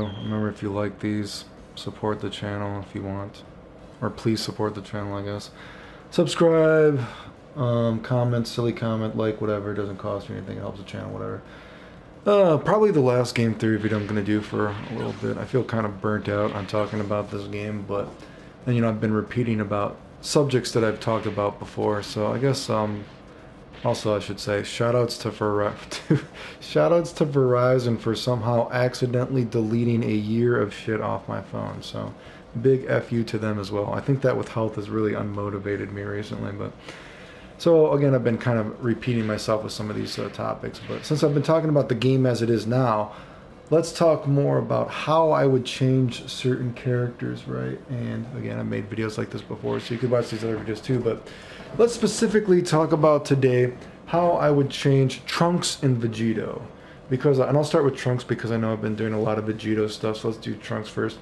Remember, if you like these, support the channel if you want. Or please support the channel, I guess. Subscribe, comment, silly comment, like, whatever. It doesn't cost you anything. It helps the channel, whatever. Probably the last game theory video I'm going to do for a little bit. I feel kind of burnt out on talking about this game, but, and, I've been repeating about subjects that I've talked about before, so I guess, also I should say, shoutouts to Verizon for somehow accidentally deleting a year of shit off my phone, so big F you to them as well. I think that with health has really unmotivated me recently, but... So again, I've been kind of repeating myself with some of these topics, but since I've been talking about the game as it is now, let's talk more about how I would change certain characters, right? And again, I've made videos like this before, so you could watch these other videos too, but let's specifically talk about today how I would change Trunks and Vegito. And I'll start with Trunks because I know I've been doing a lot of Vegito stuff, so let's do Trunks first.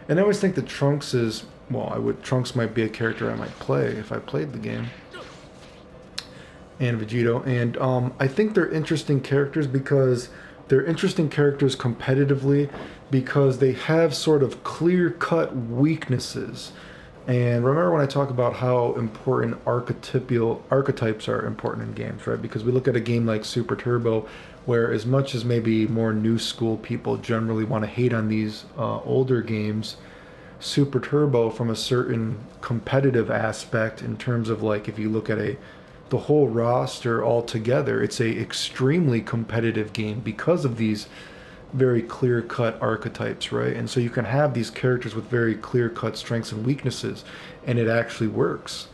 And I always think that Trunks might be a character I might play if I played the game. And Vegito, and I think they're interesting characters because they're interesting characters competitively because they have sort of clear-cut weaknesses. And remember when I talk about how important archetypes are important in games, right? Because we look at a game like Super Turbo, where as much as maybe more new school people generally want to hate on these older games, Super Turbo from a certain competitive aspect in terms of like if you look at the whole roster altogether, it's a extremely competitive game because of these very clear-cut archetypes, right? And so you can have these characters with very clear-cut strengths and weaknesses, and it actually works.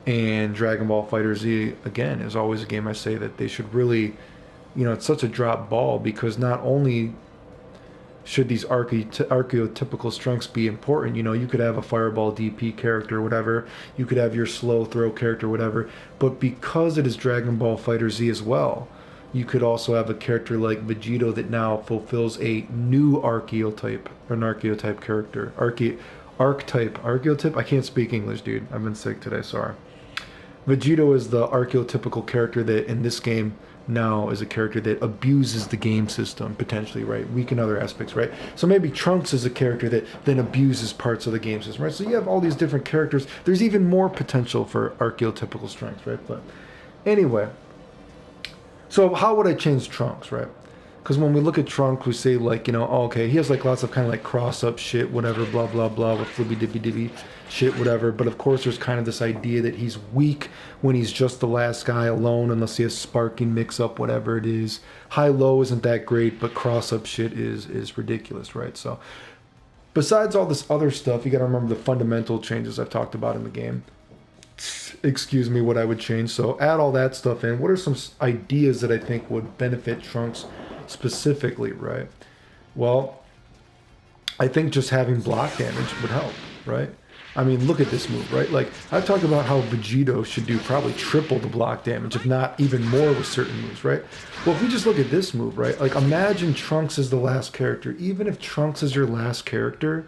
And Dragon Ball FighterZ, again, is always a game I say that they should really, it's such a drop ball because not only should these archetypical strengths be important, you could have a Fireball DP character or whatever, you could have your slow throw character or whatever, but because it is Dragon Ball FighterZ as well, you could also have a character like Vegito that now fulfills a new archetype character. Archetype? I can't speak English, dude. I've been sick today, sorry. Vegito is the archetypical character that in this game now is a character that abuses the game system, potentially, right? Weak in other aspects, right? So maybe Trunks is a character that then abuses parts of the game system, right? So you have all these different characters. There's even more potential for archetypical strengths, right? But anyway, so how would I change Trunks, right? Because when we look at Trunks, we say like, okay, he has like lots of kind of like cross-up shit, whatever, blah, blah, blah, with flippy-dippy-dippy shit, whatever. But of course, there's kind of this idea that he's weak when he's just the last guy alone, unless he has sparking mix-up, whatever it is. High-low isn't that great, but cross-up shit is ridiculous, right? So besides all this other stuff, you got to remember the fundamental changes I've talked about in the game. Excuse me, what I would change. So add all that stuff in. What are some ideas that I think would benefit Trunks specifically, right? Well, I think just having block damage would help, right? I mean, look at this move, right? Like, I've talked about how Vegito should do probably triple the block damage, if not even more with certain moves, right? Well, if we just look at this move, right? Like, imagine Trunks is the last character. Even if Trunks is your last character,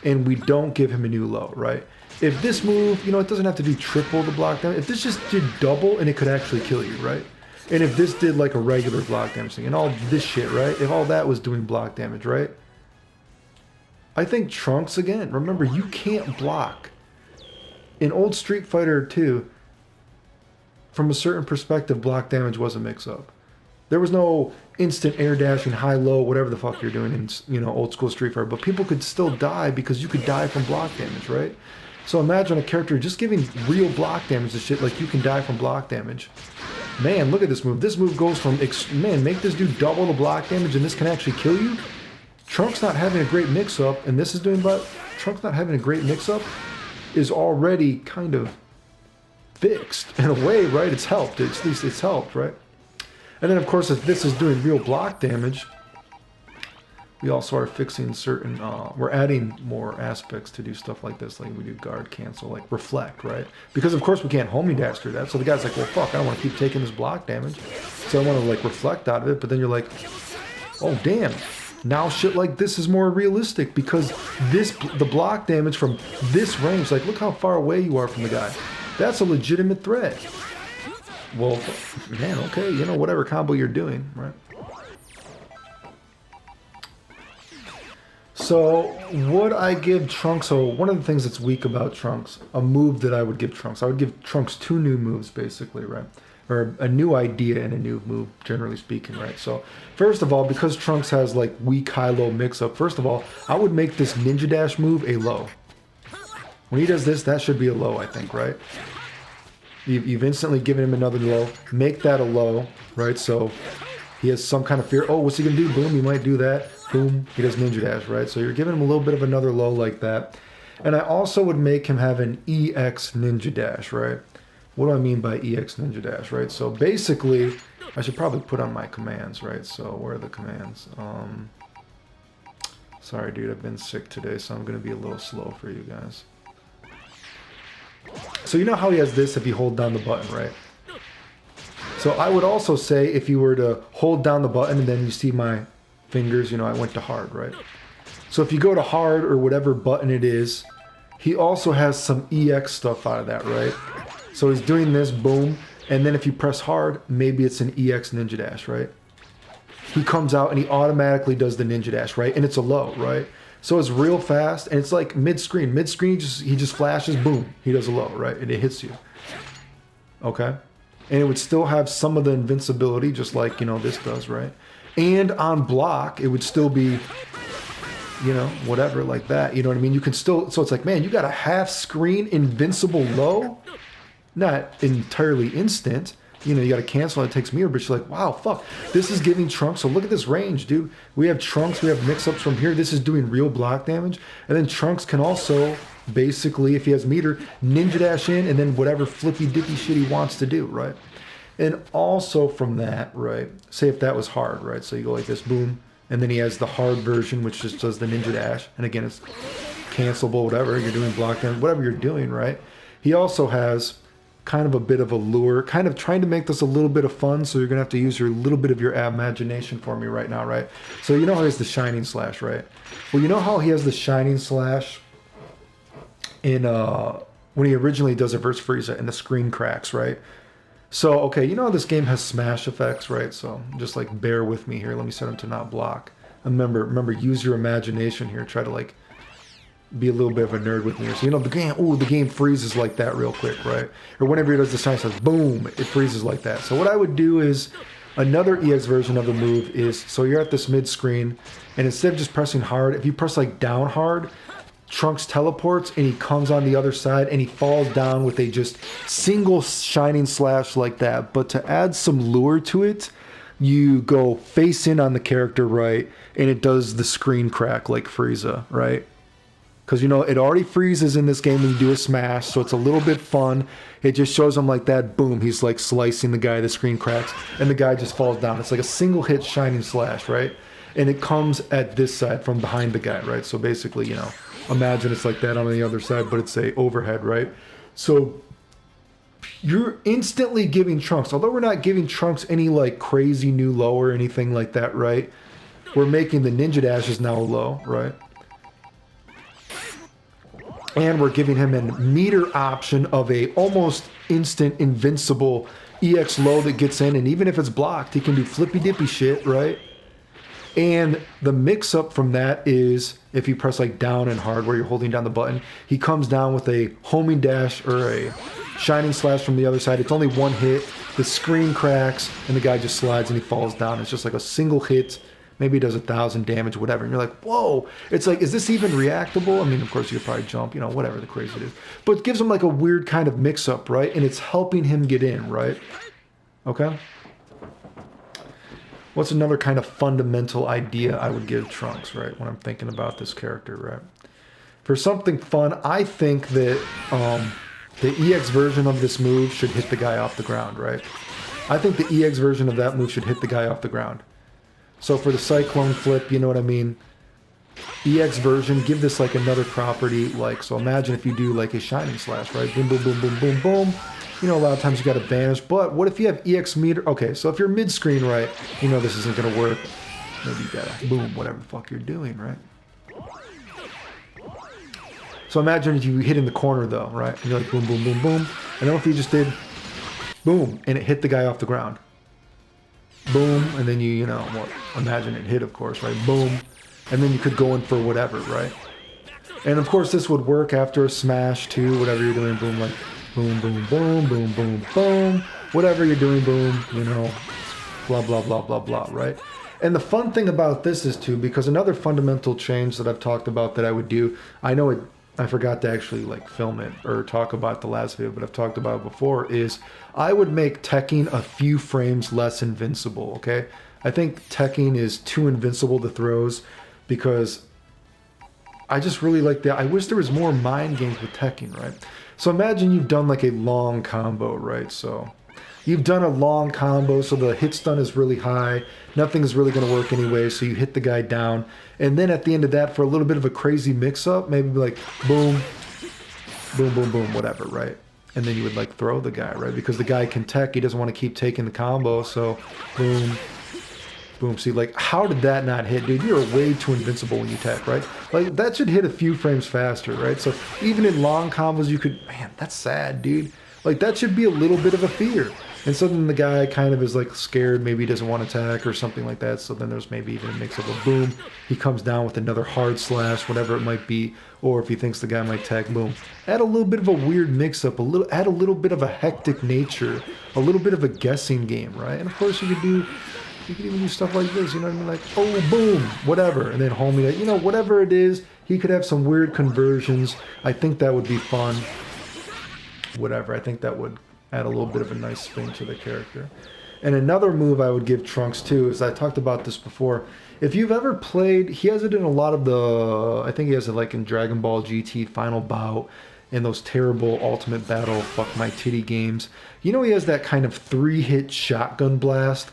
and we don't give him a new low, right? If this move, it doesn't have to do triple the block damage. If this just did double, and it could actually kill you, right? And if this did like a regular block damage thing, and all this shit, right? If all that was doing block damage, right? I think Trunks, again, remember, you can't block. In old Street Fighter 2, from a certain perspective, block damage was a mix-up. There was no instant air dashing, high-low, whatever the fuck you're doing in, old school Street Fighter, but people could still die because you could die from block damage, right? So imagine a character just giving real block damage to shit, like you can die from block damage. Man, look at this move. This move goes from, make this dude double the block damage and this can actually kill you? Trunks not having a great mix-up, and this is doing but Trunks not having a great mix-up is already kind of fixed in a way, right? It's helped. At least it's helped, right? And then, of course, if this is doing real block damage, we also are fixing certain, we're adding more aspects to do stuff like this, like we do guard cancel, like reflect, right? Because of course we can't homie dash through that, so the guy's like, well fuck, I don't want to keep taking this block damage, so I want to like reflect out of it, but then you're like, oh damn, now shit like this is more realistic because the block damage from this range, like look how far away you are from the guy. That's a legitimate threat. Well, man, okay, whatever combo you're doing, right? So would I give Trunks, so one of the things that's weak about Trunks, a move that I would give Trunks, I would give Trunks 2 new moves basically, right? Or a new idea and a new move, generally speaking, right? So first of all, because Trunks has like weak high-low mix-up, first of all, I would make this Ninja Dash move a low. When he does this, that should be a low, I think, right? You've instantly given him another low. Make that a low, right? So he has some kind of fear. Oh, what's he going to do? Boom, he might do that. Boom, he does Ninja Dash, right? So you're giving him a little bit of another low like that. And I also would make him have an EX Ninja Dash, right? What do I mean by EX Ninja Dash, right? So basically, I should probably put on my commands, right? So where are the commands? Sorry, dude, I've been sick today, so I'm going to be a little slow for you guys. So you know how he has this if you hold down the button, right? So I would also say if you were to hold down the button and then you see my fingers, you know, I went to hard, right? So if you go to hard or whatever button it is, he also has some EX stuff out of that, right? So he's doing this, boom, and then if you press hard, maybe it's an EX Ninja Dash, right? He comes out and he automatically does the Ninja Dash, right? And it's a low, right? So it's real fast, and it's like mid-screen. Mid-screen, he just flashes, boom, he does a low, right? And it hits you. Okay? And it would still have some of the invincibility, just like, you know, this does, right? And on block, it would still be, you know, whatever, like that. You know what I mean? You can still, so it's like, man, you got a half-screen invincible low? Not entirely instant. You know, you got to cancel, it takes meter, but you're like, wow, fuck, this is giving Trunks. So look at this range, dude. We have Trunks, we have mix-ups from here. This is doing real block damage. And then Trunks can also, basically, if he has meter, Ninja Dash in, and then whatever flippy-dippy shit he wants to do, right? And also from that, right, say if that was hard, right? So you go like this, boom, and then he has the hard version, which just does the Ninja Dash. And again, it's cancelable, whatever. You're doing block damage, whatever you're doing, right? He also has kind of a bit of a lure, kind of trying to make this a little bit of fun, so you're gonna have to use your little bit of your imagination for me right now, right? So you know how he has the Shining Slash, right? Well, you know how he has the Shining Slash in when he originally does Reverse Frieza and the screen cracks, right? So, okay, you know how this game has smash effects, right? So just like bear with me here. Let me set him to not block. Remember, use your imagination here. Try to like be a little bit of a nerd with me. So, you know, the game freezes like that real quick, right? Or whenever he does the sign, says boom, it freezes like that. So what I would do is another EX version of the move is, so you're at this mid screen, and instead of just pressing hard, if you press like down hard, Trunks teleports and he comes on the other side and he falls down with a just single Shining Slash like that. But to add some lure to it, you go face in on the character, right? And it does the screen crack like Frieza, right? Because, you know, it already freezes in this game when you do a smash, so it's a little bit fun. It just shows him like that, boom, he's like slicing the guy, the screen cracks, and the guy just falls down. It's like a single hit Shining Slash, right? And it comes at this side from behind the guy, right? So basically, you know, imagine it's like that on the other side, but it's a overhead, right? So you're instantly giving Trunks, although we're not giving Trunks any like crazy new low or anything like that, right? We're making the Ninja Dashes now low, right? And we're giving him a meter option of a almost instant invincible EX low that gets in, and even if it's blocked, he can do flippy dippy shit, right? And the mix up from that is if you press like down and hard where you're holding down the button, he comes down with a homing dash or a Shining Slash from the other side. It's only one hit, the screen cracks, and the guy just slides and he falls down. It's just like a single hit. Maybe he does 1,000 damage, whatever. And you're like, whoa. It's like, is this even reactable? I mean, of course, you could probably jump, you know, whatever the crazy it is. But it gives him like a weird kind of mix-up, right? And it's helping him get in, right? Okay? What's another kind of fundamental idea I would give Trunks, right? When I'm thinking about this character, right? For something fun, I think that the EX version of this move should hit the guy off the ground, right? I think the EX version of that move should hit the guy off the ground. So for the Cyclone flip, you know what I mean? EX version, give this like another property, like, so imagine if you do like a Shining Slash, right? Boom, boom, boom, boom, boom, boom. You know, a lot of times you got to banish, but what if you have EX meter? Okay, so if you're mid-screen, right, you know this isn't going to work. Maybe you got to boom, whatever the fuck you're doing, right? So imagine if you hit in the corner though, right? And you're like boom, boom, boom, boom. And then if you just did boom, and it hit the guy off the ground. Boom, and then you know, well, imagine it hit, of course, right? Boom. and then you could go in for whatever, right? And of course, this would work after a smash too, whatever you're doing, boom, like boom, boom, boom, boom, boom, boom, whatever you're doing, boom, you know, blah, blah, blah, blah, blah, right? And the fun thing about this is too, because another fundamental change that I've talked about that I would do, I know I forgot to actually like film it or talk about the last video, but I've talked about it before, is I would make teching a few frames less invincible, okay? I think teching is too invincible to throws because I just really like that. I wish there was more mind games with teching, right? So imagine you've done like a long combo, right? So you've done a long combo, so the hit stun is really high. Nothing is really going to work anyway, so you hit the guy down. And then at the end of that, for a little bit of a crazy mix-up, maybe like boom, boom, boom, boom, whatever, right? And then you would like throw the guy, right? Because the guy can tech, he doesn't want to keep taking the combo, so boom, boom. See, like, how did that not hit? Dude, you're way too invincible when you tech, right? Like, that should hit a few frames faster, right? So even in long combos, you could, man, that's sad, dude. Like, that should be a little bit of a fear. And so then the guy kind of is like scared, maybe he doesn't want to attack or something like that. So then there's maybe even a mix of a boom. He comes down with another hard slash, whatever it might be. Or if he thinks the guy might tech, boom. Add a little bit of a weird mix up, add a little bit of a hectic nature, a little bit of a guessing game, right? And of course you could even do stuff like this, you know what I mean? Like, oh, boom, whatever. And then homie, you know, whatever it is, he could have some weird conversions. I think that would be fun. Whatever, I think that would add a little bit of a nice spin to the character. And another move I would give Trunks too is, I talked about this before. If you've ever played, he has it in a lot of the, I think he has it like in Dragon Ball GT Final Bout, in those terrible Ultimate Battle fuck my titty games. You know, he has that kind of 3-hit shotgun blast.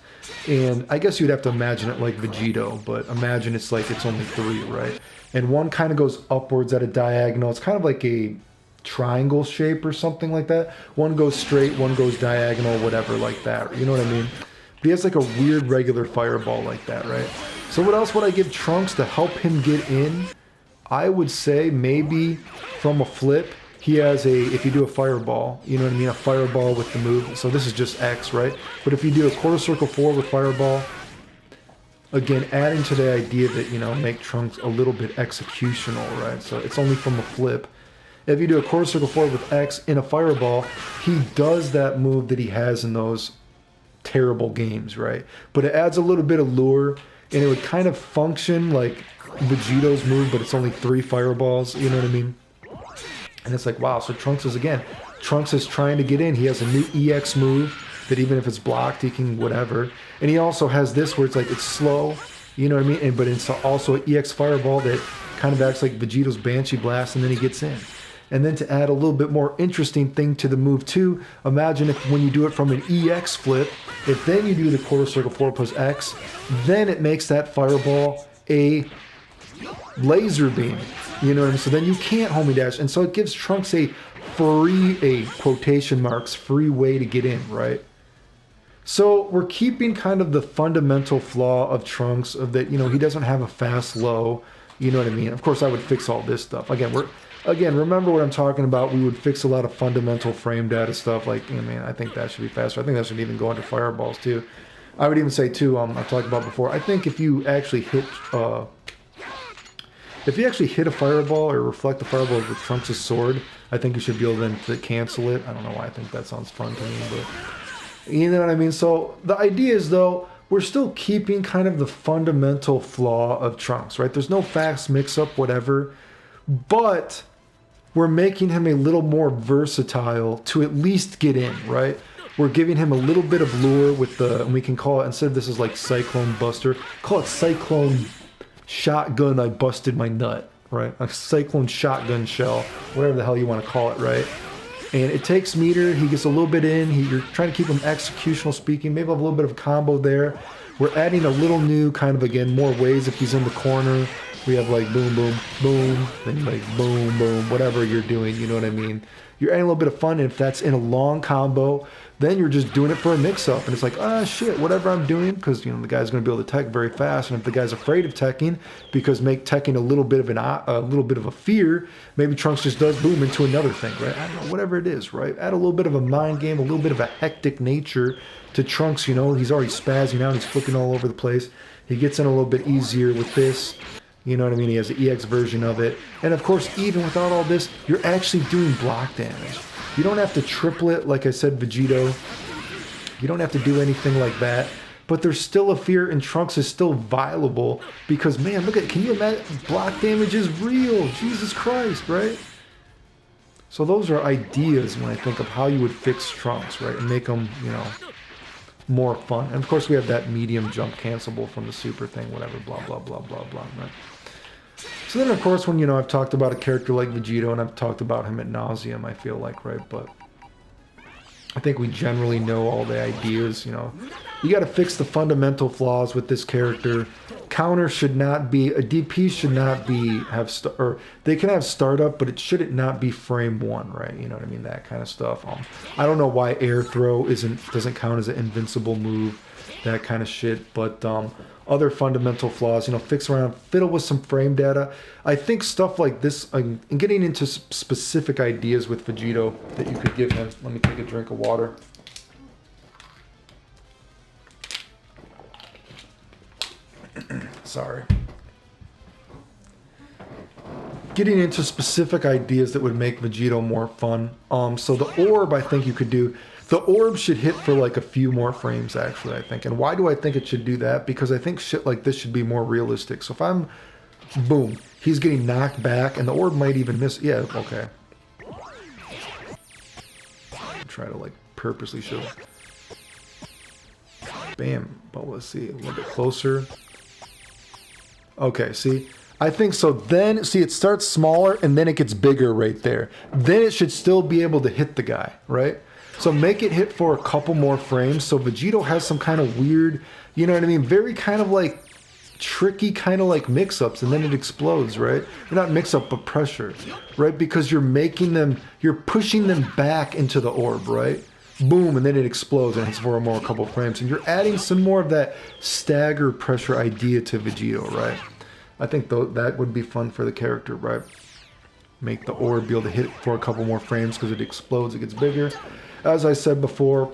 And I guess you'd have to imagine it like Vegito, but imagine it's like it's only 3, right? And one kind of goes upwards at a diagonal. It's kind of like a triangle shape or something like that. One goes straight, one goes diagonal, whatever, like that. You know what I mean? But he has like a weird regular fireball like that, right? So what else would I give Trunks to help him get in? I would say maybe from a flip, he has if you do a fireball, you know what I mean? A fireball with the move. So this is just X, right? But if you do a quarter circle 4 with fireball, again, adding to the idea that, you know, make Trunks a little bit executional, right? So it's only from a flip. If you do a quarter circle 4 with X in a fireball, he does that move that he has in those terrible games, right? But it adds a little bit of lure, and it would kind of function like Vegito's move, but it's only 3 fireballs, you know what I mean? And it's like, wow, so Trunks is trying to get in. He has a new EX move that even if it's blocked, he can whatever. And he also has this where it's like, it's slow, you know what I mean? But it's also an EX fireball that kind of acts like Vegito's Banshee Blast, and then he gets in. And then to add a little bit more interesting thing to the move too, imagine if when you do it from an EX flip, if then you do the quarter circle 4 plus X, then it makes that fireball a laser beam. You know what I mean? So then you can't homie dash. And so it gives Trunks a quotation marks, free way to get in, right? So we're keeping kind of the fundamental flaw of Trunks of that, you know, he doesn't have a fast low. You know what I mean? Of course, I would fix all this stuff. Again, remember what I'm talking about. We would fix a lot of fundamental frame data stuff. Like, I mean, I think that should be faster. I think that should even go into fireballs too. I would even say too, I've talked about before, I think if you actually hit a fireball or reflect the fireball with Trunks' sword, I think you should be able then to cancel it. I don't know why I think that sounds fun to me, but you know what I mean? So the idea is, though, we're still keeping kind of the fundamental flaw of Trunks, right? There's no fast mix-up, whatever, but we're making him a little more versatile to at least get in, right? We're giving him a little bit of lure with the, and we can call it, instead of this is like Cyclone Buster, call it Cyclone Shotgun I Busted My Nut, right? A Cyclone Shotgun Shell, whatever the hell you want to call it, right? And it takes meter, he gets a little bit in, you're trying to keep him executional speaking, maybe have a little bit of a combo there. We're adding a little new kind of, again, more ways if he's in the corner. We have like boom, boom, boom, then like boom, boom, whatever you're doing, you know what I mean? You're adding a little bit of fun, and if that's in a long combo, then you're just doing it for a mix-up, and it's like, ah, shit, whatever I'm doing, because, you know, the guy's going to be able to tech very fast, and if the guy's afraid of teching, because make teching a little bit of a fear, maybe Trunks just does boom into another thing, right? I don't know, whatever it is, right? Add a little bit of a mind game, a little bit of a hectic nature to Trunks, you know, he's already spazzing out, he's flipping all over the place. He gets in a little bit easier with this. You know what I mean? He has an EX version of it. And of course, even without all this, you're actually doing block damage. You don't have to triple it, like I said, Vegito. You don't have to do anything like that. But there's still a fear, and Trunks is still viable because, man, look at, can you imagine? Block damage is real. Jesus Christ, right? So those are ideas when I think of how you would fix Trunks, right? And make them, you know, more fun. And of course, we have that medium jump cancelable from the super thing, whatever, blah, blah, blah, blah, blah, right? So then, of course, when, you know, I've talked about a character like Vegito, and I've talked about him at nauseum, I feel like, right? But I think we generally know all the ideas, you know. You got to fix the fundamental flaws with this character. Counter should not be, a DP should not be, or they can have startup, but it should not be frame one, right? You know what I mean? That kind of stuff. I don't know why air throw doesn't count as an invincible move, that kind of shit. But other fundamental flaws, you know, fix around, fiddle with some frame data. I think stuff like this, and getting into specific ideas with Vegito that you could give him. Let me take a drink of water. Sorry. Getting into specific ideas that would make Vegito more fun. So the orb, I think you could do. The orb should hit for like a few more frames, actually, I think. And why do I think it should do that? Because I think shit like this should be more realistic. So if I'm, boom, he's getting knocked back, and the orb might even miss. Yeah, okay. Try to like purposely show. Bam. But let's see, a little bit closer. Okay, see? I think so. Then, see, it starts smaller, and then it gets bigger right there. Then it should still be able to hit the guy, right? So make it hit for a couple more frames. So Vegito has some kind of weird, you know what I mean? Very kind of like tricky kind of like mix-ups, and then it explodes, right? Not mix-up, but pressure, right? Because you're making them, you're pushing them back into the orb, right? Boom, and then it explodes and hits for a couple frames. And you're adding some more of that stagger pressure idea to Vegito, right? I think that would be fun for the character, right? Make the orb be able to hit for a couple more frames because it explodes, it gets bigger. As I said before,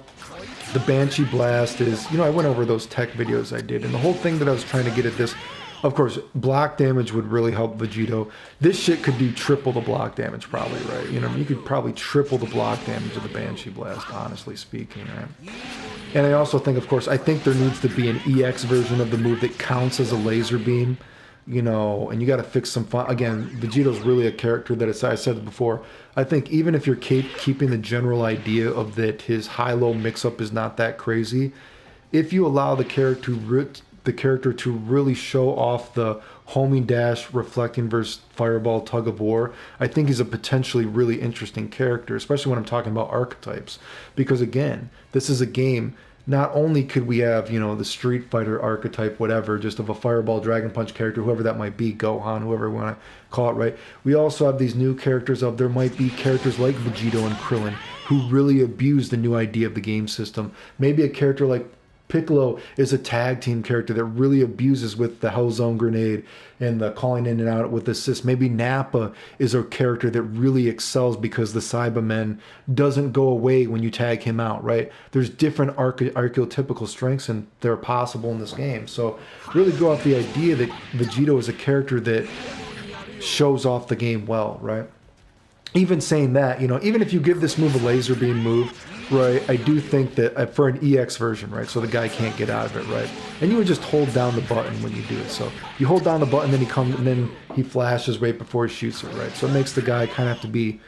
the Banshee Blast is, you know, I went over those tech videos I did, and the whole thing that I was trying to get at this, of course, block damage would really help Vegito. This shit could do triple the block damage probably, right? You know, you could probably triple the block damage of the Banshee Blast, honestly speaking, right? And I also think, of course, I think there needs to be an EX version of the move that counts as a laser beam, you know, and you got to fix some fun. Again, Vegito's really a character that, as I said before, I think even if you're keeping the general idea of that his high-low mix-up is not that crazy, if you allow the character to really show off the homing dash, reflecting versus fireball tug of war, I think he's a potentially really interesting character, especially when I'm talking about archetypes. Because again, this is a game, not only could we have, you know, the Street Fighter archetype, whatever, just of a fireball, dragon punch character, whoever that might be, Gohan, whoever we want to call it, right? We also have these new characters of, there might be characters like Vegito and Krillin who really abuse the new idea of the game system. Maybe a character like Piccolo is a tag team character that really abuses with the Hell Zone grenade and the calling in and out with assist. Maybe Nappa is a character that really excels because the Cybermen doesn't go away when you tag him out, right? There's different archetypical strengths and they're possible in this game. So really go off the idea that Vegito is a character that shows off the game well, right? Even saying that, you know, even if you give this move a laser beam move, right, I do think that for an EX version, right, so the guy can't get out of it, right, and you would just hold down the button when you do it. So you hold down the button, then he comes, and then he flashes right before he shoots it, right. So it makes the guy kind of have to be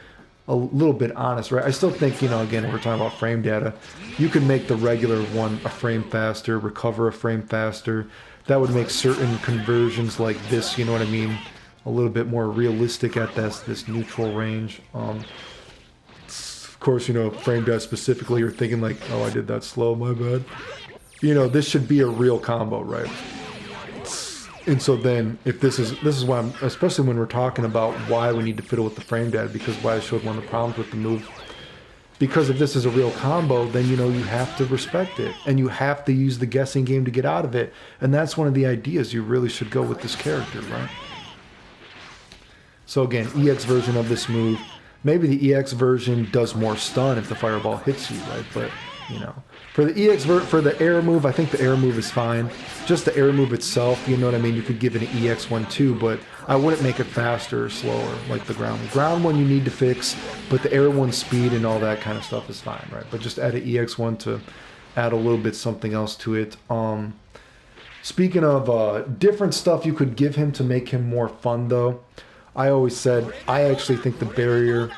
a little bit honest, right. I still think, you know, again, we're talking about frame data. You can make the regular one a frame faster, recover a frame faster. That would make certain conversions like this, you know what I mean, a little bit more realistic at this neutral range. Of course, you know, frame data specifically, you're thinking like, oh, I did that slow, my bad. You know, this should be a real combo, right? And so then, if this is why I'm, especially when we're talking about why we need to fiddle with the frame data, because why I showed one of the problems with the move. Because if this is a real combo, then, you know, you have to respect it. And you have to use the guessing game to get out of it. And that's one of the ideas you really should go with this character, right? So again, EX version of this move. Maybe the EX version does more stun if the fireball hits you, right? But you know. For the for the air move, I think the air move is fine. Just the air move itself, you know what I mean? You could give it an EX one too, but I wouldn't make it faster or slower like the ground. The ground one you need to fix, but the air one speed and all that kind of stuff is fine, right? But just add an EX one to add a little bit something else to it. Speaking of different stuff you could give him to make him more fun though, I always said, I actually think the barrier,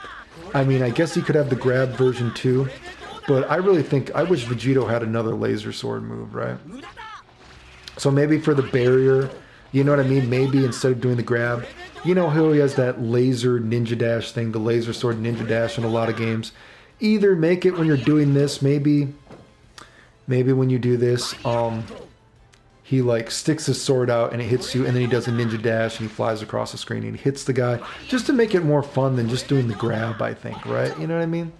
I mean, I guess he could have the grab version too, but I really think, I wish Vegito had another laser sword move, right? So maybe for the barrier, you know what I mean? Maybe instead of doing the grab, you know how he has that laser ninja dash thing, the laser sword ninja dash in a lot of games. Either make it when you're doing this, maybe when you do this, he like sticks his sword out and it hits you, and then he does a ninja dash and he flies across the screen and he hits the guy, just to make it more fun than just doing the grab, I think, right? You know what I mean?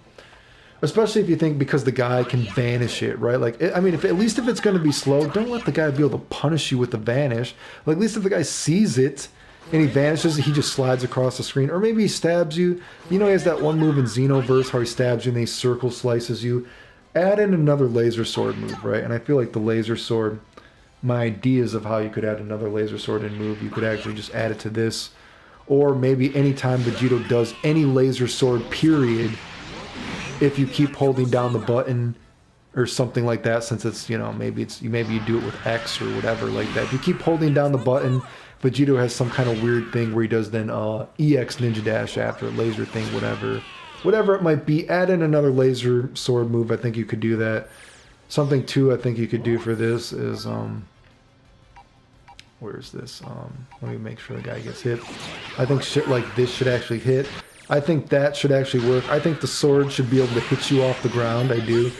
Especially if you think because the guy can vanish it, right? Like, I mean, at least if it's going to be slow, don't let the guy be able to punish you with the vanish. Like, at least if the guy sees it and he vanishes, he just slides across the screen. Or maybe he stabs you. You know, he has that one move in Xenoverse how he stabs you and he circle slices you. Add in another laser sword move, right? And I feel like the laser sword, my ideas of how you could add another laser sword in move, you could actually just add it to this. Or maybe anytime Vegito does any laser sword, period, if you keep holding down the button or something like that, since it's, you know, maybe you do it with X or whatever like that. If you keep holding down the button, Vegito has some kind of weird thing where he does then EX ninja dash after a laser thing, whatever it might be. Add in another laser sword move. I think you could do that. Something too I think you could do for this is where's this? Let me make sure the guy gets hit. I think shit like this should actually hit. I think that should actually work. I think the sword should be able to hit you off the ground. I do.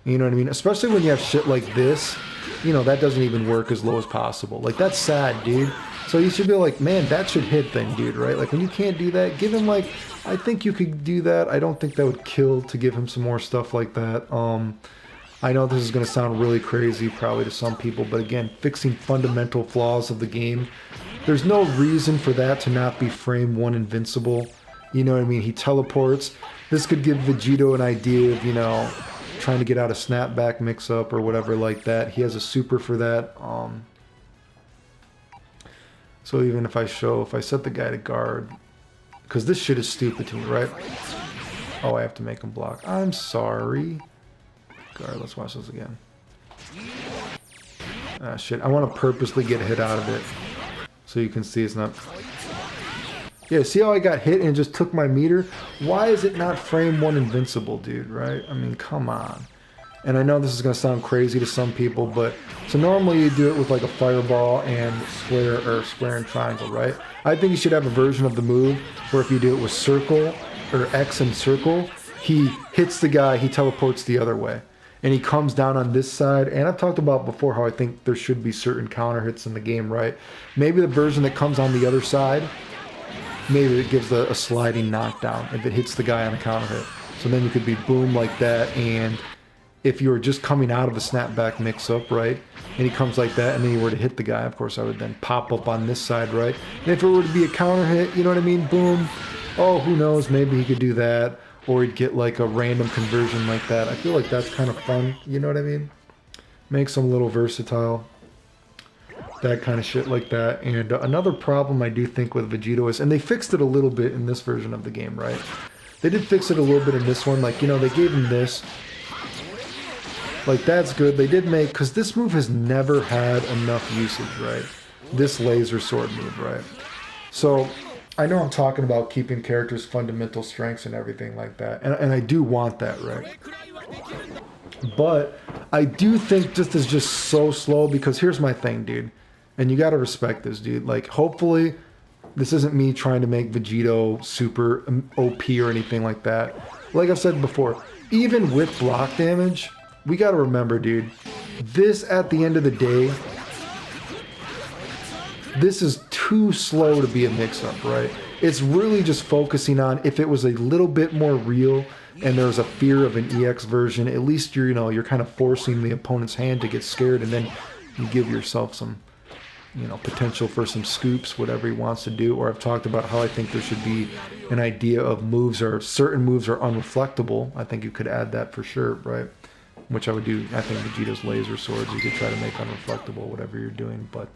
You know what I mean? Especially when you have shit like this. You know, that doesn't even work as low as possible. Like, that's sad, dude. So you should be like, man, that should hit then, dude, right? Like, when you can't do that, give him, like, I think you could do that. I don't think that would kill to give him some more stuff like that. I know this is going to sound really crazy probably to some people, but again, fixing fundamental flaws of the game. There's no reason for that to not be frame 1 invincible. You know what I mean? He teleports. This could give Vegito an idea of, you know, trying to get out of snapback mix-up or whatever like that. He has a super for that. So even if I set the guy to guard, because this shit is stupid to me, right? Oh, I have to make him block. I'm sorry. Guard, let's watch this again. Ah, shit. I want to purposely get a hit out of it. So you can see it's not... Yeah, see how I got hit and it just took my meter? Why is it not frame 1 invincible, dude, right? I mean, come on. And I know this is going to sound crazy to some people, but... So normally you do it with like a fireball and square and triangle, right? I think you should have a version of the move where if you do it with circle or X and circle, he hits the guy, he teleports the other way. And he comes down on this side. And I've talked about before how I think there should be certain counter hits in the game, right? Maybe the version that comes on the other side... Maybe it gives a sliding knockdown if it hits the guy on a counter hit. So then you could be boom like that, and if you were just coming out of a snapback mix-up, right, and he comes like that, and then you were to hit the guy, of course I would then pop up on this side, right? And if it were to be a counter hit, you know what I mean, boom, oh, who knows, maybe he could do that, or he'd get like a random conversion like that. I feel like that's kind of fun, you know what I mean? Makes him a little versatile. That kind of shit like that. And another problem I do think with Vegito is, and they fixed it a little bit in this version of the game, right? They did fix it a little bit in this one. Like, you know, they gave him this. Like, that's good. They did make, because this move has never had enough usage, right? This laser sword move, right? So, I know I'm talking about keeping characters' fundamental strengths and everything like that. And I do want that, right? But I do think this is just so slow, because here's my thing, dude. And you gotta respect this, dude. Like, hopefully, this isn't me trying to make Vegito super OP or anything like that. Like I've said before, even with block damage, we gotta remember, dude, this at the end of the day, this is too slow to be a mix-up, right? It's really just focusing on if it was a little bit more real and there's a fear of an EX version, at least you're, you know, you're kind of forcing the opponent's hand to get scared, and then you give yourself some, you know, potential for some scoops, whatever he wants to do. Or I've talked about how I think there should be an idea of moves, or certain moves are unreflectable. I think you could add that for sure, right? which I would do, I think, Vegito's laser swords. You could try to make unreflectable, whatever you're doing. But,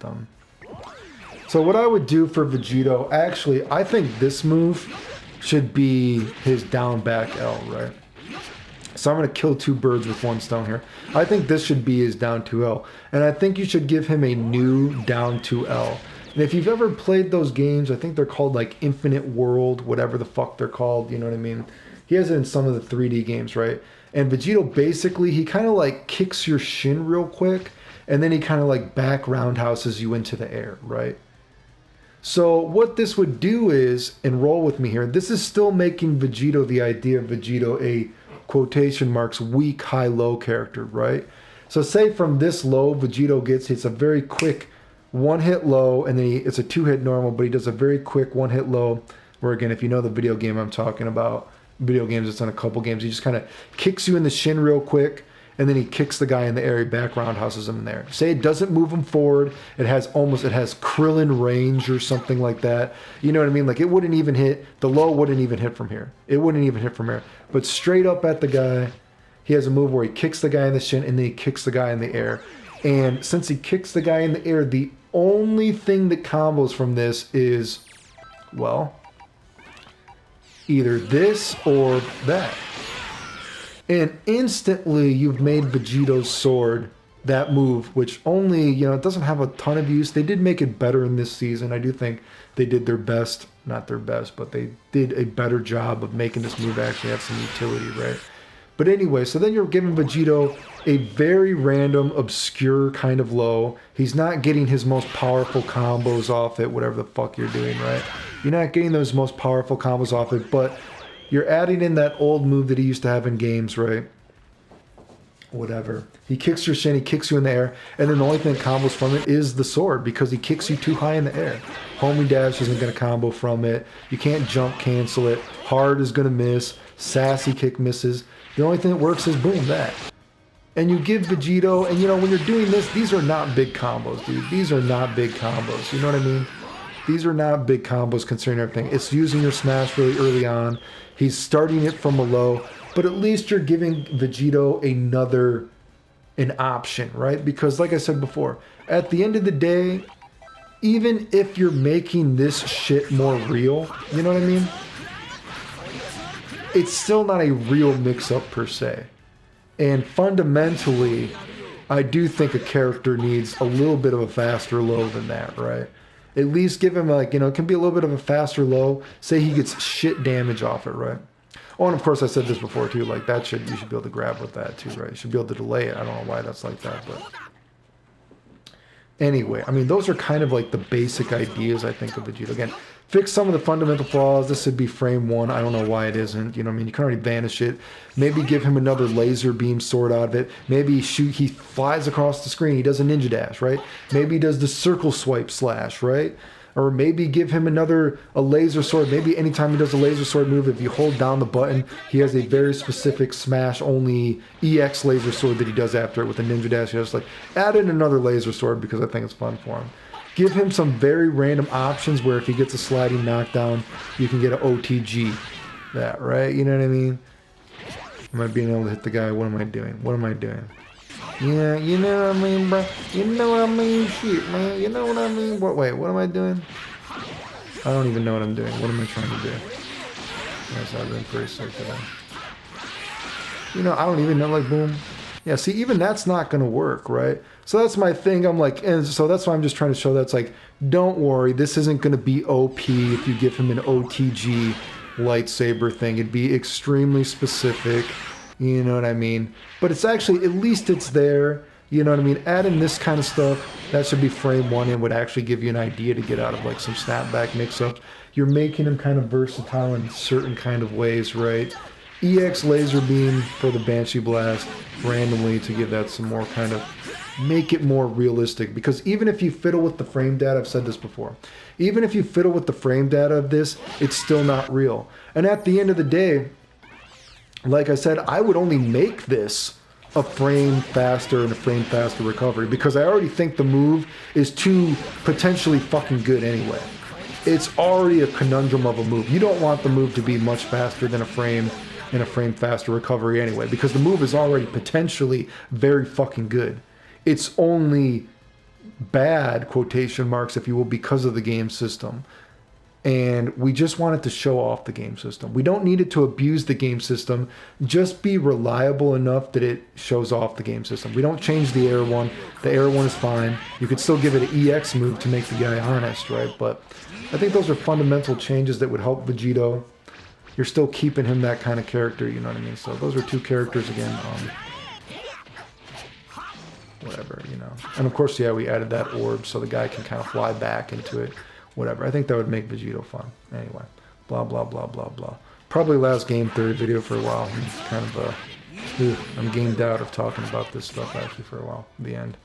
so what I would do for Vegito, actually, I think this move should be his down back L, right? So I'm going to kill 2 birds with 1 stone here. I think this should be his down 2L. And I think you should give him a new down 2L. And if you've ever played those games, I think they're called like Infinite World, whatever the fuck they're called, you know what I mean? He has it in some of the 3D games, right? And Vegito, basically, he kind of like kicks your shin real quick, and then he kind of like back roundhouses you into the air, right? So what this would do is, and roll with me here, this is still making Vegito, the idea of Vegito, a quotation marks weak high-low character, right? So say from this low, Vegito hits a very quick 1-hit low, and then it's a 2-hit normal, but he does a very quick 1-hit low, where again, if you know the video game I'm talking about, video games, it's on a couple games, he just kind of kicks you in the shin real quick, and then he kicks the guy in the air, he back roundhouses him in there. Say it doesn't move him forward, it has Krillin range or something like that. You know what I mean? Like it wouldn't even hit, the low wouldn't even hit from here. It wouldn't even hit from here. But straight up at the guy, he has a move where he kicks the guy in the shin and then he kicks the guy in the air. And since he kicks the guy in the air, the only thing that combos from this is, well, either this or that. And instantly you've made Vegito's sword that move, which only, you know, it doesn't have a ton of use. They did make it better in this season. I do think they did their best, not their best, but they did a better job of making this move actually have some utility, right? But anyway, so then you're giving Vegito a very random, obscure kind of low. He's not getting his most powerful combos off it, whatever the fuck you're doing, right? You're not getting those most powerful combos off it, but you're adding in that old move that he used to have in games, right? Whatever. He kicks your shin, he kicks you in the air, and then the only thing that combos from it is the sword because he kicks you too high in the air. Homie dash isn't going to combo from it. You can't jump cancel it. Hard is going to miss. Sassy kick misses. The only thing that works is boom, that. And you give Vegito, and you know, when you're doing this, these are not big combos, dude. These are not big combos. You know what I mean? These are not big combos considering everything. It's using your smash really early on. He's starting it from a low, but at least you're giving Vegito an option, right? Because like I said before, at the end of the day, even if you're making this shit more real, you know what I mean? It's still not a real mix-up per se. And fundamentally, I do think a character needs a little bit of a faster low than that, right? At least give him, like, you know, it can be a little bit of a faster low. Say he gets shit damage off it, right? Oh, and of course I said this before too, like you should be able to grab with that too, right? You should be able to delay it. I don't know why that's like that, but anyway, I mean, those are kind of like the basic ideas, I think, of Vegito. Again, fix some of the fundamental flaws. This would be frame 1. I don't know why it isn't. You know what I mean? You can already vanish it. Maybe give him another laser beam sword out of it. Maybe he flies across the screen. He does a ninja dash, right? Maybe he does the circle swipe slash, right? Or maybe give him a laser sword. Maybe anytime he does a laser sword move, if you hold down the button, he has a very specific smash only EX laser sword that he does after it with a ninja dash. You just like add in another laser sword because I think it's fun for him. Give him some very random options where if he gets a sliding knockdown, you can get an OTG. That, right? You know what I mean? Am I being able to hit the guy? What am I doing? What am I doing? Yeah, you know what I mean, bro? You know what I mean? Shit, man. You know what I mean? Wait, what am I doing? I don't even know what I'm doing. What am I trying to do? Yes, I've been pretty sick today. You know, I don't even know, like, boom. Yeah, see, even that's not going to work, right? So that's my thing. I'm like, and so that's why I'm just trying to show that's like, don't worry, this isn't going to be OP if you give him an OTG lightsaber thing. It'd be extremely specific, you know what I mean? But it's actually, at least it's there, you know what I mean? Add in this kind of stuff, that should be frame 1 and would actually give you an idea to get out of like some snapback mix-ups. You're making him kind of versatile in certain kind of ways, right? EX laser beam for the Banshee Blast randomly to give that some more kind of, make it more realistic. Because even if you fiddle with the frame data, I've said this before, even if you fiddle with the frame data of this, it's still not real. And at the end of the day, like I said, I would only make this a frame faster and a frame faster recovery because I already think the move is too potentially fucking good anyway. It's already a conundrum of a move. You don't want the move to be much faster than a frame in a frame faster recovery anyway, because the move is already potentially very fucking good. It's only bad, quotation marks, if you will, because of the game system. And we just wanted to show off the game system. We don't need it to abuse the game system. Just be reliable enough that it shows off the game system. We don't change the air one. The air one is fine. You could still give it an EX move to make the guy honest, right? But I think those are fundamental changes that would help Vegito. You're still keeping him that kind of character, you know what I mean? So those are two characters again. Whatever, you know. And of course, yeah, we added that orb so the guy can kind of fly back into it. Whatever. I think that would make Vegito fun. Anyway, blah, blah, blah, blah, blah. Probably last game theory video for a while. I'm kind of, I'm gamed out of talking about this stuff actually for a while. The end.